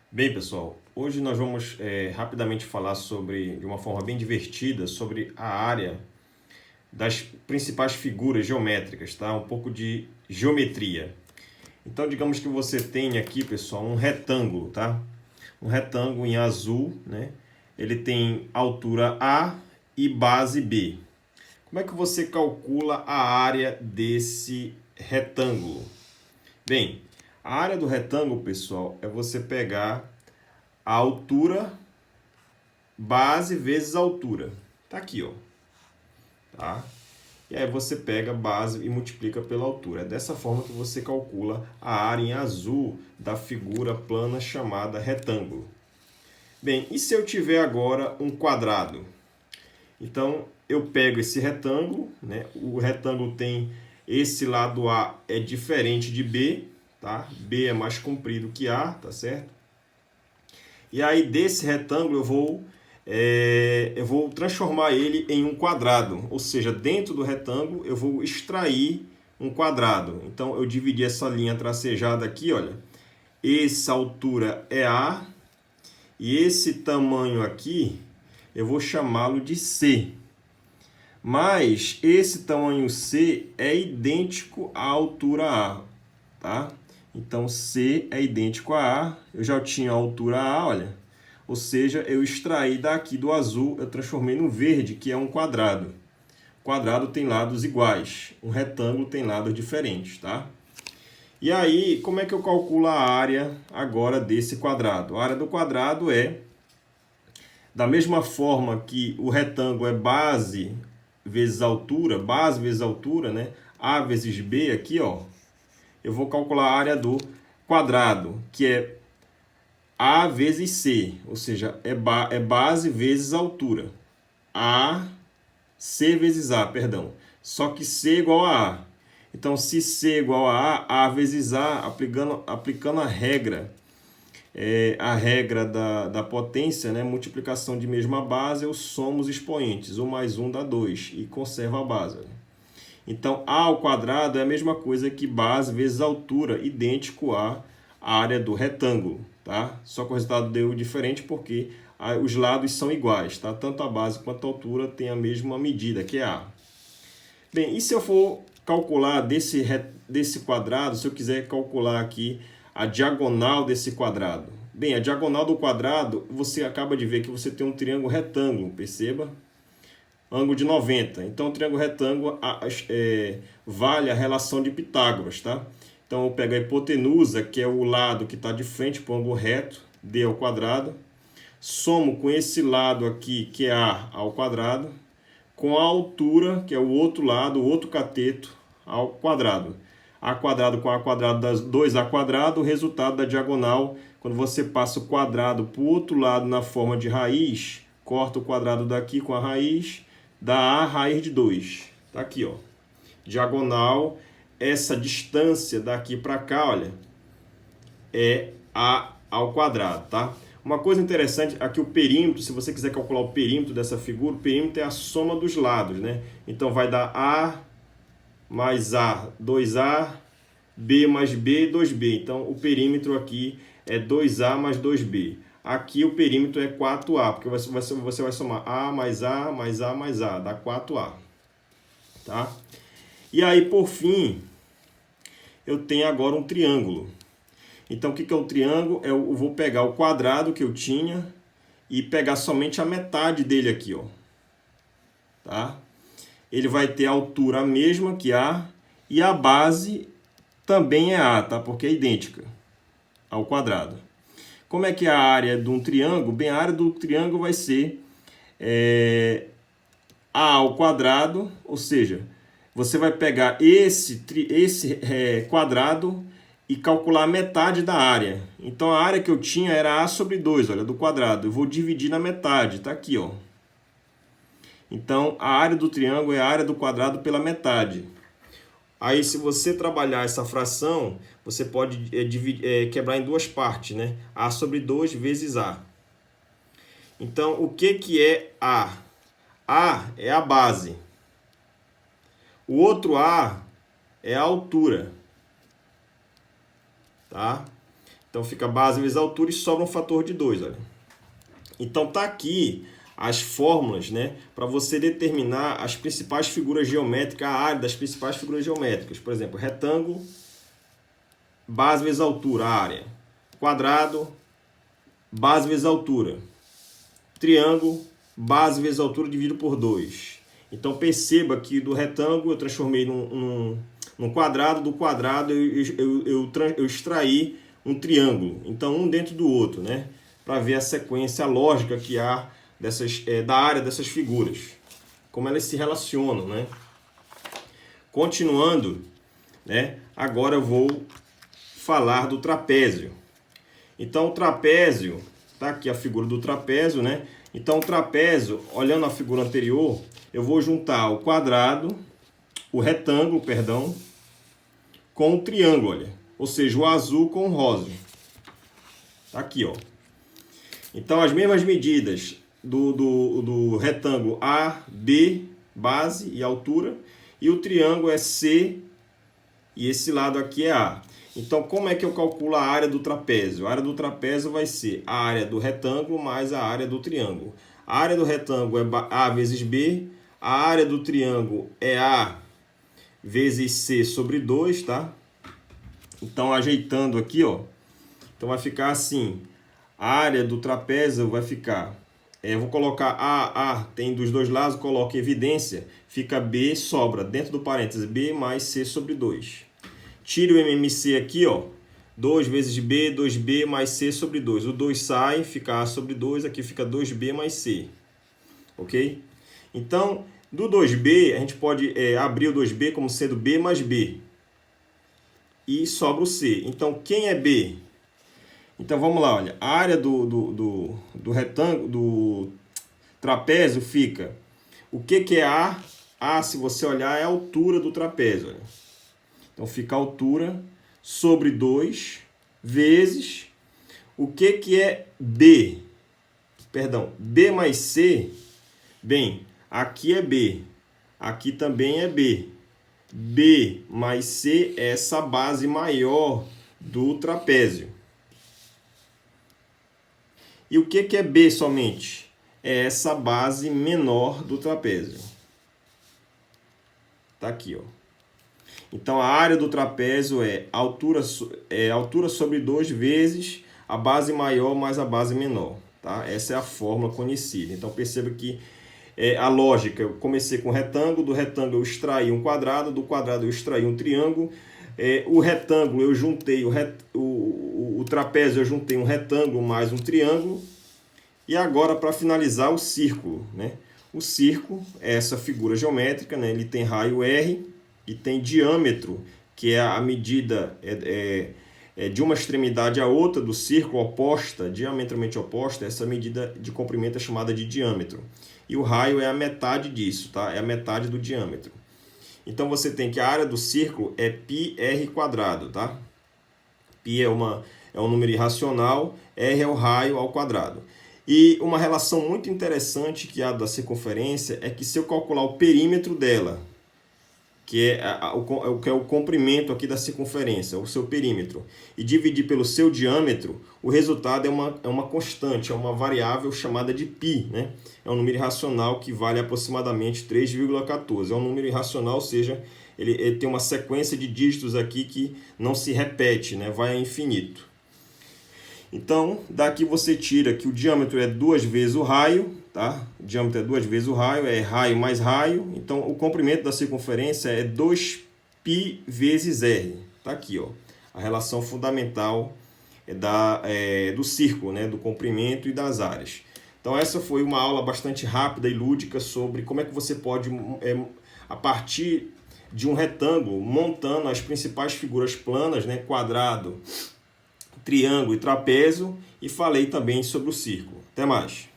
Bem, pessoal, hoje nós vamos rapidamente falar de uma forma bem divertida, sobre a área das principais figuras geométricas, tá? Um pouco de geometria. Então, digamos que você tem aqui, pessoal, um retângulo, tá? Um retângulo em azul, né? Ele tem altura A e base B. Como é que você calcula a área desse retângulo? Bem, a área do retângulo, pessoal, é você pegar a altura base vezes altura. Tá aqui, ó. Tá? E aí você pega a base e multiplica pela altura. É dessa forma que você calcula a área em azul da figura plana chamada retângulo. Bem, e se eu tiver agora um quadrado? Então, eu pego esse retângulo, né? O retângulo tem esse lado A é diferente de B, tá? B é mais comprido que A, tá certo? E aí desse retângulo eu vou transformar ele em um quadrado, ou seja, dentro do retângulo eu vou extrair um quadrado. Então eu dividi essa linha tracejada aqui, olha. Essa altura é A e esse tamanho aqui eu vou chamá-lo de C. Mas esse tamanho C é idêntico à altura A, tá? Então C é idêntico a A, eu já tinha a altura A, olha. Ou seja, eu extraí daqui do azul, eu transformei no verde, que é um quadrado. O quadrado tem lados iguais, um retângulo tem lados diferentes, tá? E aí, como é que eu calculo a área agora desse quadrado? A área do quadrado é, da mesma forma que o retângulo é base vezes altura, né? A vezes B aqui, ó. Eu vou calcular a área do quadrado, que é A vezes C, ou seja, é base vezes altura. C vezes A, perdão. Só que C é igual a A. Então, se C é igual a A vezes A, aplicando a regra da potência, né? Multiplicação de mesma base, eu somo os expoentes. 1 mais 1 dá 2 e conserva a base. Então, A ao quadrado é a mesma coisa que base vezes altura, idêntico à área do retângulo, tá? Só que o resultado deu diferente porque os lados são iguais, tá? Tanto a base quanto a altura têm a mesma medida, que é A. Bem, e se eu for calcular desse quadrado, se eu quiser calcular aqui a diagonal desse quadrado? Bem, a diagonal do quadrado, você acaba de ver que você tem um triângulo retângulo, perceba? Ângulo de 90. Então, o triângulo retângulo vale a relação de Pitágoras, tá? Então, eu pego a hipotenusa, que é o lado que está de frente para o ângulo reto, d ao quadrado, somo com esse lado aqui, que é a ao quadrado, com a altura, que é o outro lado, o outro cateto, ao quadrado. A quadrado com a quadrado das 2a quadrado, o resultado da diagonal, quando você passa o quadrado para o outro lado na forma de raiz, corta o quadrado daqui com a raiz, dá a raiz de 2. Tá aqui, ó. Diagonal, essa distância daqui para cá, olha, é a ao quadrado, tá? Uma coisa interessante aqui, o perímetro, se você quiser calcular o perímetro dessa figura, o perímetro é a soma dos lados, né? Então vai dar A mais A, 2A, B mais B, 2B. Então o perímetro aqui é 2A mais 2B. Aqui o perímetro é 4A, porque você vai somar A mais A mais A mais A, dá 4A. Tá? E aí, por fim, eu tenho agora um triângulo. Então, o que é um triângulo? Eu vou pegar o quadrado que eu tinha e pegar somente a metade dele aqui, ó. Tá? Ele vai ter a altura a mesma que A e a base também é A, tá? Porque é idêntica ao quadrado. Como é que é a área de um triângulo? Bem, a área do triângulo vai ser A ao quadrado, ou seja, você vai pegar esse quadrado e calcular a metade da área. Então, a área que eu tinha era A sobre 2, olha, do quadrado. Eu vou dividir na metade, tá aqui, ó. Então, a área do triângulo é a área do quadrado pela metade. Aí, se você trabalhar essa fração, você pode quebrar em duas partes, né? A sobre 2 vezes A. Então, o que é A? A é a base. O outro A é a altura. Tá? Então fica base vezes altura e sobra um fator de 2, olha. Então tá aqui as fórmulas, né, para você determinar as principais figuras geométricas, a área das principais figuras geométricas. Por exemplo, retângulo, base vezes altura, área. Quadrado, base vezes altura. Triângulo, base vezes altura dividido por 2. Então perceba que do retângulo eu transformei num quadrado, do quadrado eu extraí um triângulo. Então um dentro do outro, né? Para ver a sequência, a lógica que há da área dessas figuras. Como elas se relacionam, né? Continuando, né? Agora eu vou falar do trapézio. Então o trapézio, tá aqui a figura do trapézio, né? Então o trapézio, olhando a figura anterior, eu vou juntar o quadrado, o retângulo, perdão, com o triângulo, olha. Ou seja, o azul com o rosa. Tá aqui, ó. Então as mesmas medidas do retângulo A, B, base e altura, e o triângulo é C e esse lado aqui é A. Então, como é que eu calculo a área do trapézio? A área do trapézio vai ser a área do retângulo mais a área do triângulo. A área do retângulo é A vezes B, a área do triângulo é A vezes C sobre 2, tá? Então, ajeitando aqui, ó, então vai ficar assim, a área do trapézio vai ficar, eu vou colocar A, tem dos dois lados, coloco evidência, fica B, sobra, dentro do parênteses, B mais C sobre 2. Tire o MMC aqui, ó, 2 vezes B, 2B mais C sobre 2. O 2 sai, fica A sobre 2, aqui fica 2B mais C. Ok? Então, do 2B, a gente pode abrir o 2B como sendo B mais B. E sobra o C. Então, quem é B? Então, vamos lá, olha. A área do retângulo, do trapézio fica... O que é A? A, se você olhar, é a altura do trapézio, olha. Então, fica a altura sobre 2 vezes o que é B? Perdão, B mais C. Bem, aqui é B, aqui também é B. B mais C é essa base maior do trapézio. E o que é B somente? É essa base menor do trapézio. Tá aqui, ó. Então, a área do trapézio é altura sobre 2 vezes a base maior mais a base menor. Tá? Essa é a fórmula conhecida. Então, perceba que a lógica, eu comecei com retângulo, do retângulo eu extraí um quadrado, do quadrado eu extraí um triângulo, o retângulo eu juntei, o trapézio eu juntei um retângulo mais um triângulo, e agora para finalizar o círculo, né? O círculo é essa figura geométrica, né? Ele tem raio R, e tem diâmetro, que é a medida de uma extremidade à outra do círculo oposta, diametralmente oposta, essa medida de comprimento é chamada de diâmetro. E o raio é a metade disso, tá? É a metade do diâmetro. Então você tem que a área do círculo é πr², tá? Π é um número irracional, R é o raio ao quadrado. E uma relação muito interessante que há da circunferência é que se eu calcular o perímetro dela, que é o comprimento aqui da circunferência, o seu perímetro, e dividir pelo seu diâmetro, o resultado é uma constante, é uma variável chamada de π, né? É um número irracional que vale aproximadamente 3,14. É um número irracional, ou seja, ele tem uma sequência de dígitos aqui que não se repete, né? Vai a infinito. Então, daqui você tira que o diâmetro é 2 vezes o raio, tá? O diâmetro é 2 vezes o raio, é raio mais raio. Então, o comprimento da circunferência é 2π vezes r. Tá aqui, ó. A relação fundamental do círculo, né? Do comprimento e das áreas. Então, essa foi uma aula bastante rápida e lúdica sobre como é que você pode, a partir de um retângulo, montando as principais figuras planas, né? Quadrado, triângulo e trapézio, e falei também sobre o círculo. Até mais!